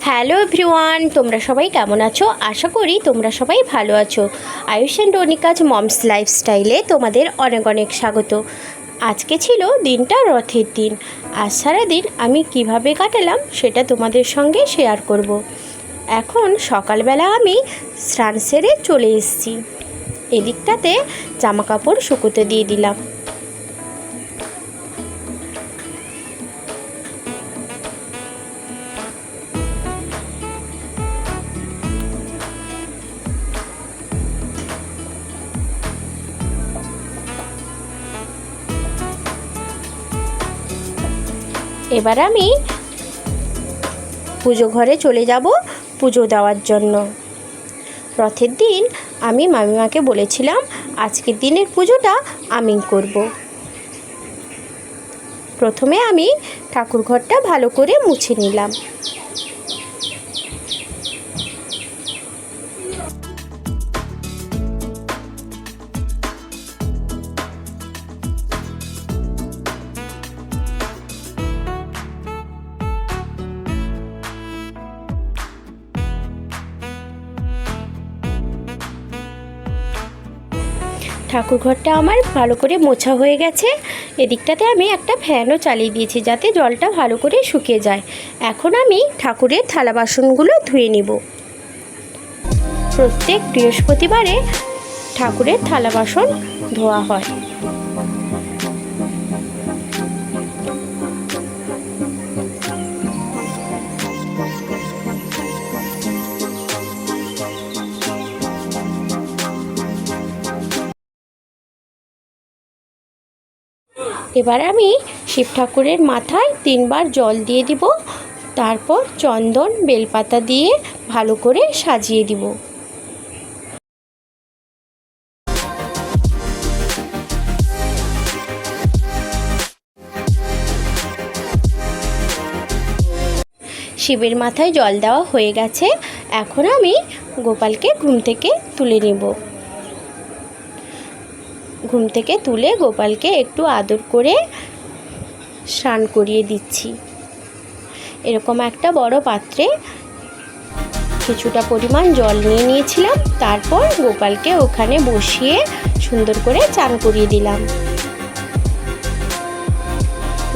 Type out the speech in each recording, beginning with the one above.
Hello everyone, তোমরা সবাই কেমন আছো? আশা করি তোমরা সবাই ভালো আছো। আয়ুষ অ্যান্ড অনিকাজ মমস লাইফস্টাইলে তোমাদের অনেক অনেক স্বাগত। আজকে ছিল দিনটা রথের দিন। আজ সারাদিন আমি কিভাবে কাটালাম সেটা তোমাদের সঙ্গে শেয়ার করব। এখন সকালবেলা আমি স্নান সেরে চলে এসেছি। এদিকটাতে জামা কাপড় শুকোতে দিয়ে দিলাম। এবার আমি পুজো ঘরে চলে যাব পুজো দেওয়ার জন্য। রথের দিন আমি মামিমাকে বলেছিলাম আজকের দিনের পুজোটা আমি করব। প্রথমে আমি ঠাকুর ঘরটা ভালো করে মুছে নিলাম। ঠাকুর ঘরটা আমার ভালো করে মোছা হয়ে গেছে। এদিকটাতে আমি একটা ফ্যানও চালিয়ে দিয়েছি যাতে জলটা ভালো করে শুকিয়ে যায়। এখন আমি ঠাকুরের থালা বাসনগুলো ধুয়ে নিব। প্রত্যেক বৃহস্পতিবারে ঠাকুরের থালা বাসন ধোয়া হয়। এবার আমি শিব ঠাকুরের মাথায় 3 বার জল দিয়ে দিব। তারপর চন্দন বেলপাতা দিয়ে ভালো করে সাজিয়ে দিব। শিবের মাথায় জল দেওয়া হয়ে গেছে। এখন আমি গোপালকে ঘুম থেকে তুলে নেব। ঘুম থেকে তুলে গোপালকে একটু আদর করে স্নান করিয়ে দিচ্ছি। এরকম একটা বড় পাত্রে কিছুটা পরিমাণ জল নিয়ে নিয়েছিলাম। তারপর গোপালকে ওখানে বসিয়ে সুন্দর করে চান করিয়ে দিলাম।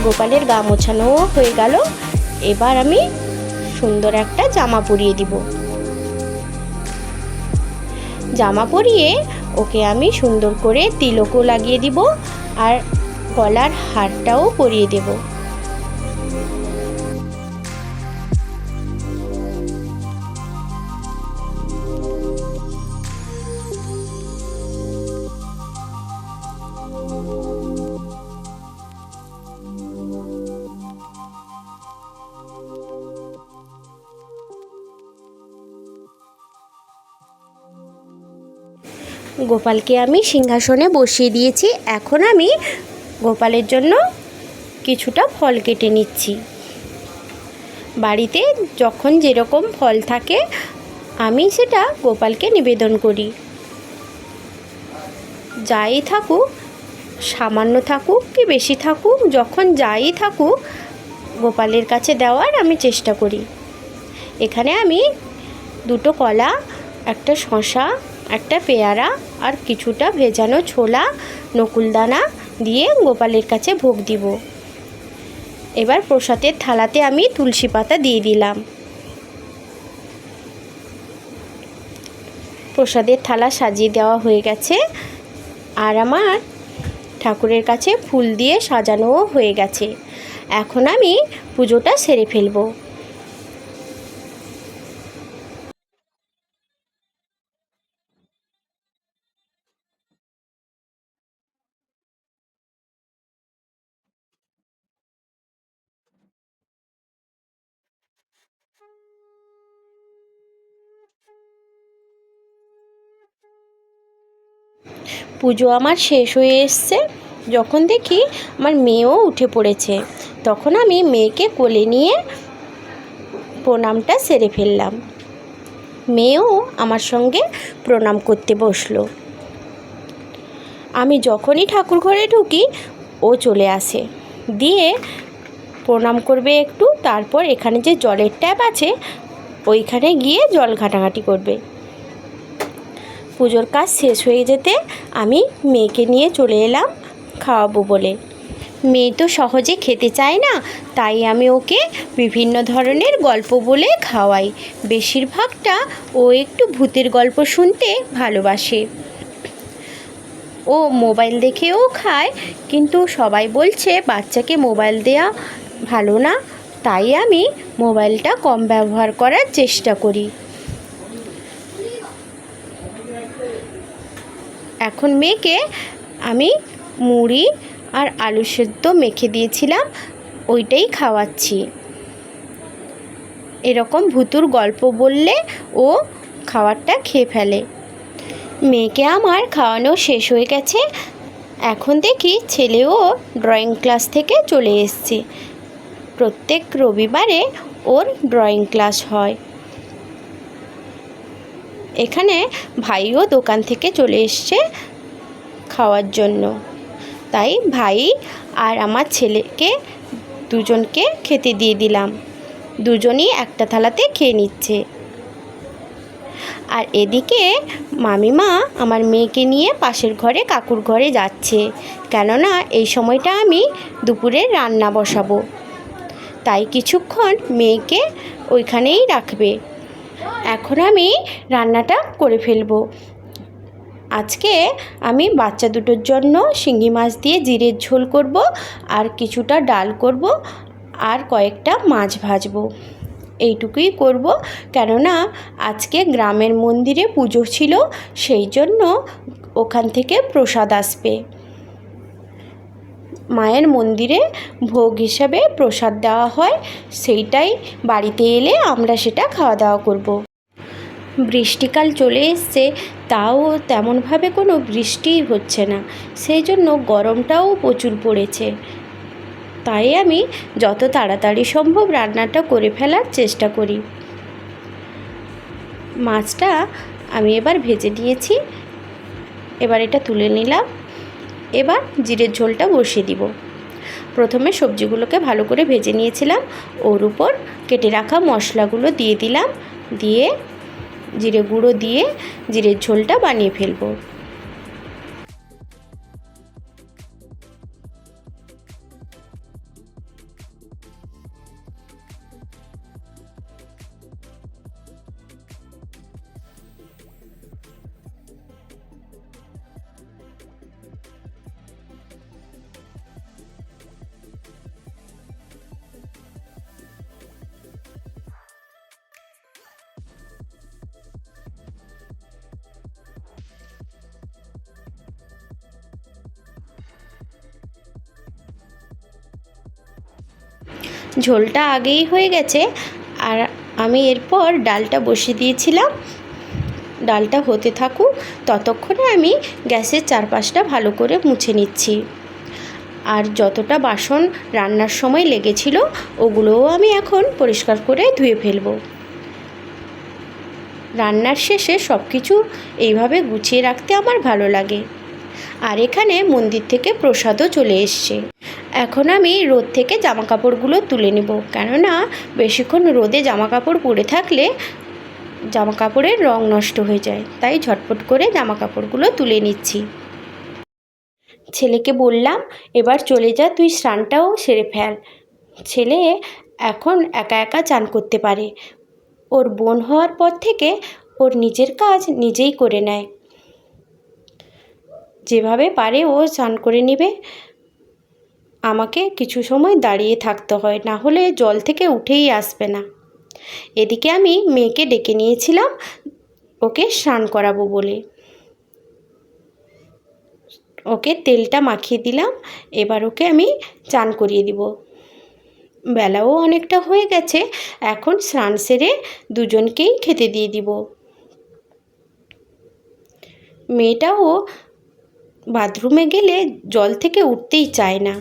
গোপালের গা মোছানো হয়ে গেল। এবার আমি সুন্দর একটা জামা পরিয়ে দিব। জামা পরিয়ে ওকে আমি সুন্দর করে তিলকও লাগিয়ে দিব আর গলার হারটাও পরিয়ে দেব। গোপালকে আমি সিংহাসনে বসিয়ে দিয়েছি। এখন আমি গোপালের জন্য কিছুটা ফল কেটে নিচ্ছি। বাড়িতে যখন যেরকম ফল থাকে আমি সেটা গোপালকে নিবেদন করি। যাই থাকুক, সামান্য থাকুক কি বেশি থাকুক, যখন যাই থাকুক গোপালের কাছে দেওয়ার আমি চেষ্টা করি। এখানে আমি 2টো কলা, একটা শসা, একটা পেয়ারা আর কিছুটা ভেজানো ছোলা, নকুলদানা দিয়ে গোপালের কাছে ভোগ দিব। এবার প্রসাদের থালাতে আমি তুলসী পাতা দিয়ে দিলাম। প্রসাদের থালা সাজিয়ে দেওয়া হয়ে গেছে আর আমার ঠাকুরের কাছে ফুল দিয়ে সাজানোও হয়ে গেছে। এখন আমি পুজোটা সেরে ফেলবো। পুজো আমার শেষ হয়ে এসছে। যখন দেখি আমার মেয়েও উঠে পড়েছে, তখন আমি মেয়েকে কোলে নিয়ে প্রণামটা সেরে ফেললাম। মেয়েও আমার সঙ্গে প্রণাম করতে বসলো। আমি যখনই ঠাকুর ঘরে ঢুকি ও চলে আসে, দিয়ে প্রণাম করবে একটু। তারপর এখানে যে জলের ট্যাপ আছে ওইখানে গিয়ে জল ঘাটাঘাটি করবে। পুজোর কাজ শেষ হয়ে যেতে আমি মেয়েকে নিয়ে চলে এলাম খাওয়াবো বলে। মেয়ে তো সহজে খেতে চায় না, তাই আমি ওকে বিভিন্ন ধরনের গল্প বলে খাওয়াই। বেশিরভাগটা ও একটু ভূতের গল্প শুনতে ভালোবাসে। ও মোবাইল দেখেও খায়, কিন্তু সবাই বলছে বাচ্চাকে মোবাইল দেওয়া ভালো না, তাই আমি মোবাইলটা কম ব্যবহার করার চেষ্টা করি। এখন মেয়েকে আমি মুড়ি আর আলু সেদ্ধ মেখে দিয়েছিলাম, ওইটাই খাওয়াচ্ছি। এরকম ভুতুর গল্প বললে ও খাবারটা খেয়ে ফেলে। মেয়েকে আমার খাওয়ানো শেষ হয়ে গেছে। এখন দেখি ছেলেও ড্রয়িং ক্লাস থেকে চলে এসেছে। প্রত্যেক রবিবারে ওর ড্রয়িং ক্লাস হয়। এখানে ভাইও দোকান থেকে চলে এসছে খাওয়ার জন্য, তাই ভাই আর আমার ছেলেকে দুজনকে খেতে দিয়ে দিলাম। দুজনই একটা থালাতে খেয়ে নিচ্ছে। আর এদিকে মামিমা আমার মেয়েকে নিয়ে পাশের ঘরে কাকুর ঘরে যাচ্ছে, কেননা এই সময়টা আমি দুপুরে রান্না বসাবো, তাই কিছুক্ষণ মেয়েকে ওইখানেই রাখবে। এখন আমি রান্নাটা করে ফেলবো। আজকে আমি বাচ্চা দুটোর জন্য শিঙি মাছ দিয়ে জিরের ঝোল করব, আর কিছুটা ডাল করব, আর কয়েকটা মাছ ভাজবো। এইটুকুই করব, কেননা আজকে গ্রামের মন্দিরে পুজো ছিল, সেই জন্য ওখান থেকে প্রসাদ আসবে। মায়ের মন্দিরে ভোগ হিসাবে প্রসাদ দেওয়া হয়, সেইটাই বাড়িতে এলে আমরা সেটা খাওয়া দাওয়া করব। বৃষ্টিকাল চলে এসছে, তাও তেমনভাবে কোনো বৃষ্টিই হচ্ছে না, সেই জন্য গরমটাও প্রচুর পড়েছে। তাই আমি যত তাড়াতাড়ি সম্ভব রান্নাটা করে ফেলার চেষ্টা করি। মাছটা আমি এবার ভেজে নিয়েছি, এবার এটা তুলে নিলাম। এবার জিরের ঝোলটা বসিয়ে দিব। প্রথমে সবজিগুলোকে ভালো করে ভেজে নিয়েছিলাম, ওর উপর কেটে রাখা মশলাগুলো দিয়ে দিলাম, দিয়ে জিরে গুঁড়ো দিয়ে জিরের ঝোলটা বানিয়ে ফেলবো। ঝোলটা আগেই হয়ে গেছে, আর আমি এরপর ডালটা বসিয়ে দিয়েছিলাম। ডালটা হতে থাকুক, ততক্ষণে আমি গ্যাসের চারপাশটা ভালো করে মুছে নিচ্ছি। আর যতটা বাসন রান্নার সময় লেগেছিল ওগুলোও আমি এখন পরিষ্কার করে ধুয়ে ফেলবো। রান্নার শেষে সব কিছু এইভাবে গুছিয়ে রাখতে আমার ভালো লাগে। আর এখানে মন্দির থেকে প্রসাদও চলে এসছে। এখন আমি রোদ থেকে জামা কাপড়গুলো তুলে নেব, কেননা বেশিক্ষণ রোদে জামা কাপড় পরে থাকলে জামা কাপড়ের রং নষ্ট হয়ে যায়, তাই ঝটপট করে জামা কাপড়গুলো তুলে নিচ্ছি। ছেলেকে বললাম এবার চলে যা, তুই স্নানটাও সেরে ফেল। ছেলে এখন একা একা চান করতে পারে। ওর বোন হওয়ার পর থেকে ওর নিজের কাজ নিজেই করে নেয়, যেভাবে পারে ও স্নান করে নেবে। আমাকে কিছু সময় দাঁড়িয়ে থাকতে হয়, না হলে জল থেকে উঠেই আসবে না। এদিকে আমি মেয়েকে ডেকে নিয়েছিলাম ওকে স্নান করাবো বলে। ওকে তেলটা মাখিয়ে দিলাম, এবার ওকে আমি চান করিয়ে দিব। বেলাও অনেকটা হয়ে গেছে, এখন স্নান সেরে দুজনকেই খেতে দিয়ে দিব। মেয়েটাও বাথরুমে গেলে জল থেকে উঠতেই চায় না।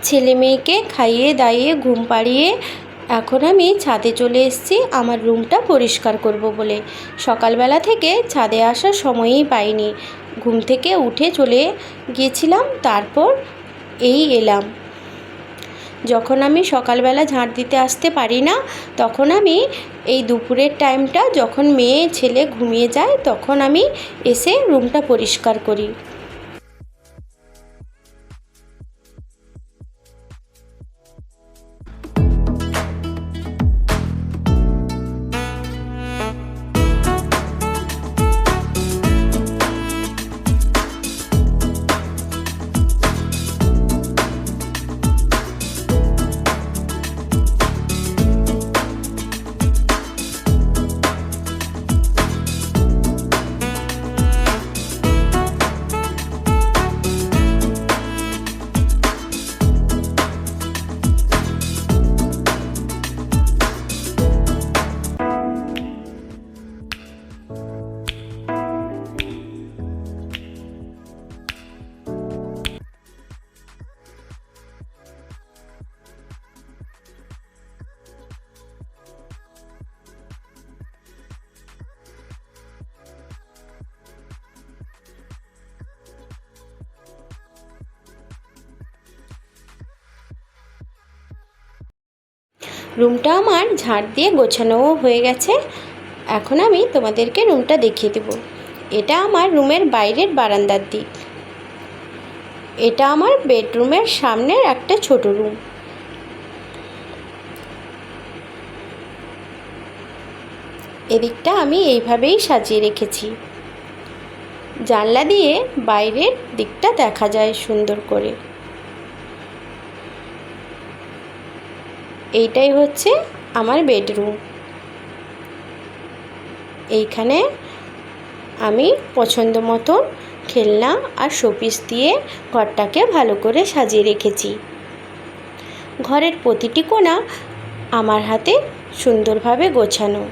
ছেলে মেয়েকে খাইয়ে দাইয়ে ঘুম পাড়িয়ে এখন আমি ছাদে চলে এসেছি আমার রুমটা পরিষ্কার করব বলে। সকালবেলা থেকে ছাদে আসার সময়ই পাইনি, ঘুম থেকে উঠে চলে গিয়েছিলাম, তারপর এই এলাম। যখন আমি সকালবেলা ঝাঁট দিতে আসতে পারি না, তখন আমি এই দুপুরের টাইমটা যখন মেয়ে ছেলে ঘুমিয়ে যায় তখন আমি এসে রুমটা পরিষ্কার করি। রুমটা আমার ঝাড় দিয়ে গোছানোও হয়ে গেছে। এখন আমি তোমাদেরকে রুমটা দেখিয়ে দেব। এটা আমার রুমের বাইরের বারান্দার দিক। এটা আমার বেডরুমের সামনের একটা ছোট রুম। এদিকটা আমি এইভাবেই সাজিয়ে রেখেছি, জানলা দিয়ে বাইরের দিকটা দেখা যায় সুন্দর করে। এইটাই হচ্ছে আমার বেডরুম। এইখানে আমি পছন্দ মতন খেলনা আর শোপিস দিয়ে ঘরটাকে ভালো করে সাজিয়ে রেখেছি। ঘরের প্রতিটি কোণা আমার হাতে সুন্দরভাবে গোছানো।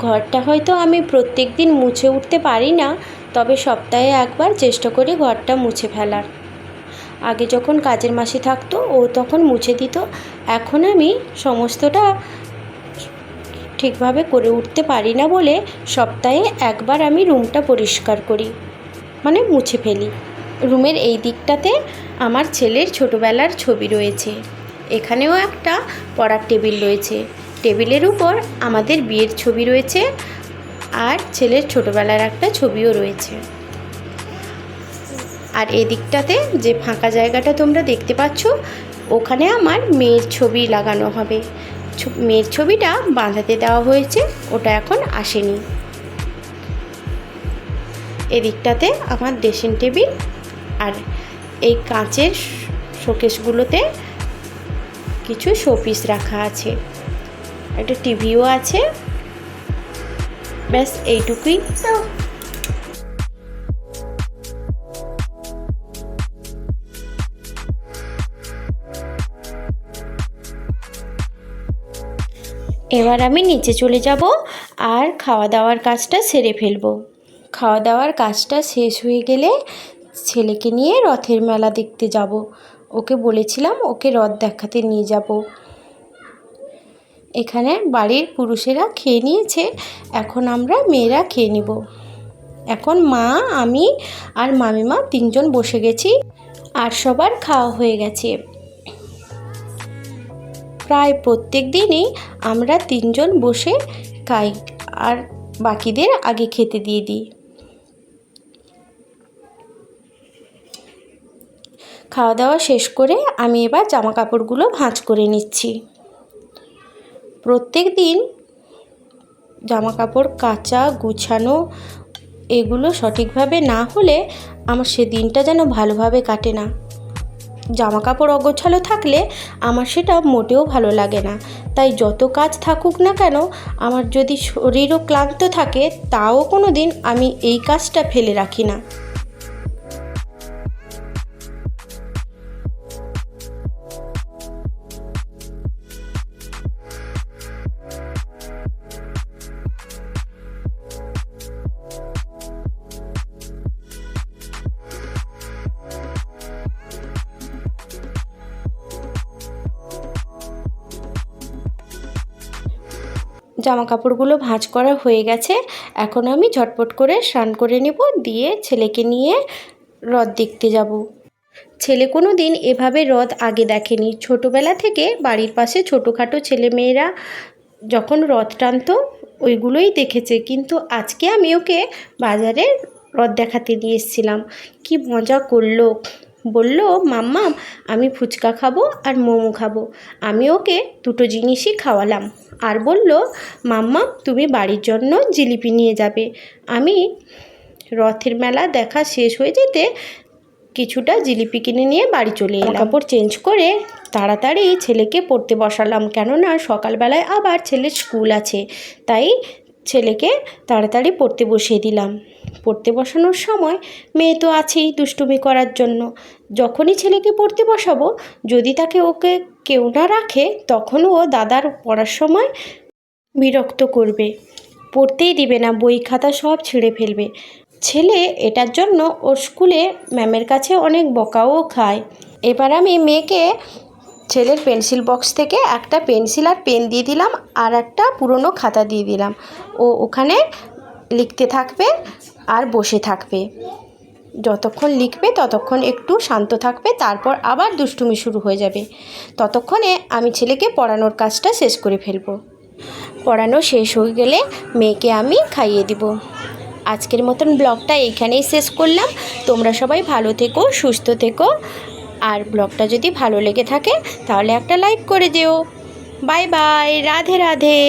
ঘরটা হয়তো আমি প্রত্যেক দিন মুছে উঠতে পারি না, তবে সপ্তাহে একবার চেষ্টা করি ঘরটা মুছে ফেলার। আগে যখন কাজের মাসি থাকতো ও তখন মুছে দিত, এখন আমি সমস্তটা ঠিকভাবে করে উঠতে পারি না বলে সপ্তাহে একবার আমি রুমটা পরিষ্কার করি, মানে মুছে ফেলি। রুমের এই দিকটাতে আমার ছেলের ছোটোবেলার ছবি রয়েছে। এখানেও একটা পড়ার টেবিল রয়েছে। টেবিলের উপর আমাদের বিয়ের ছবি রয়েছে আর ছেলের ছোটোবেলার একটা ছবিও রয়েছে। আর এদিকটাতে যে ফাঁকা জায়গাটা তোমরা দেখতে পাচ্ছ, ওখানে আমার মেয়ের ছবি লাগানো হবে। মেয়ের ছবিটা বাঁধাতে দেওয়া হয়েছে, ওটা এখন আসেনি। এদিকটাতে আমার ড্রেসিং টেবিল আর এই কাঁচের শোকেসগুলোতে কিছু শোপিস রাখা আছে, একটা টিভিও আছে। ব্যাস এইটুকুই। এবার আমি নিচে চলে যাব আর খাওয়া দাওয়ার কাজটা সেরে ফেলব। খাওয়া দাওয়ার কাজটা শেষ হয়ে গেলে ছেলেকে নিয়ে রথের মেলা দেখতে যাব। ওকে বলেছিলাম ওকে রথ দেখাতে নিয়ে যাব। এখানে বাড়ির পুরুষেরা খেয়ে নিয়েছে, এখন আমরা মেয়েরা খেয়ে নিব। এখন মা, আমি আর মামিমা তিনজন বসে গেছি আর সবার খাওয়া হয়ে গেছে। প্রায় প্রত্যেক দিনই আমরা তিনজন বসে খাই আর বাকিদের আগে খেতে দিয়ে দিই। খাওয়া দাওয়া শেষ করে আমি এবার জামা কাপড়গুলো ভাঁজ করে নিচ্ছি। প্রত্যেক দিন জামা কাপড় কাচা গুছানো এগুলো সঠিকভাবে না হলে আমার সে দিনটা যেন ভালোভাবে কাটে না। জামা কাপড় অগোছালো থাকলে আমার সেটা মোটেও ভালো লাগে না। তাই যত কাজ থাকুক না কেন, আমার যদি শরীরও ক্লান্ত থাকে তাও কোনো দিন আমি এই কাজটা ফেলে রাখি না। জামা কাপড়গুলো ভাঁজ করা হয়ে গেছে। এখন আমি ঝটপট করে স্নান করে নেব, দিয়ে ছেলেকে নিয়ে রথ দেখতে যাব। ছেলে কোনো দিন এভাবে রথ আগে দেখেনি। ছোটোবেলা থেকে বাড়ির পাশে ছোটোখাটো ছেলেমেয়েরা যখন রথ টানতো ওইগুলোই দেখেছে, কিন্তু আজকে আমি ওকে বাজারে রথ দেখাতে নিয়ে এসেছিলাম। কি মজা করলো! বলল, মাম্মা আমি ফুচকা খাবো আর মোমো খাবো। আমি ওকে দুটো জিনিসই খাওয়ালাম, আর বলল, মাম্মা তুমি বাড়ির জন্য জিলিপি নিয়ে যাবে। আমি রথের মেলা দেখা শেষ হয়ে যেতে কিছুটা জিলিপি কিনে নিয়ে বাড়ি চলে এলাম। কাপড় চেঞ্জ করে তাড়াতাড়ি ছেলেকে পড়তে বসালাম, কেননা সকালবেলায় আবার ছেলের স্কুল আছে। তাই ছেলেকে তাড়াতাড়ি পড়তে বসিয়ে দিলাম। পড়তে বসানোর সময় মেয়ে তো আছেই দুষ্টুমি করার জন্য। যখনই ছেলেকে পড়তে বসাবো, যদি তাকে ওকে কেউ না রাখে, তখন ও দাদার পড়ার সময় বিরক্ত করবে, পড়তেই দিবে না, বই খাতা সব ছিঁড়ে ফেলবে। ছেলে এটার জন্য ওর স্কুলে ম্যামের কাছে অনেক বকাও খায়। এবার আমি মেয়েকে ছেলের পেন্সিল বক্স থেকে একটা পেন্সিল আর পেন দিয়ে দিলাম, আর একটা পুরনো খাতা দিয়ে দিলাম। ও ওখানে লিখতে থাকবে আর বসে থাকবে। যতক্ষণ লিখবে ততক্ষণ একটু শান্ত থাকবে, তারপর আবার দুষ্টুমি শুরু হয়ে যাবে। ততক্ষণে আমি ছেলেকে পড়ানোর কাজটা শেষ করে ফেলবো। পড়ানো শেষ হয়ে গেলে মেয়েকে আমি খাইয়ে দিব। আজকের মতন ব্লগটা এইখানেই শেষ করলাম। তোমরা সবাই ভালো থেকো, সুস্থ থেকো, আর ব্লগটা যদি ভালো লেগে থাকে তাহলে একটা লাইক করে দিও। Bye bye, Radhe Radhe.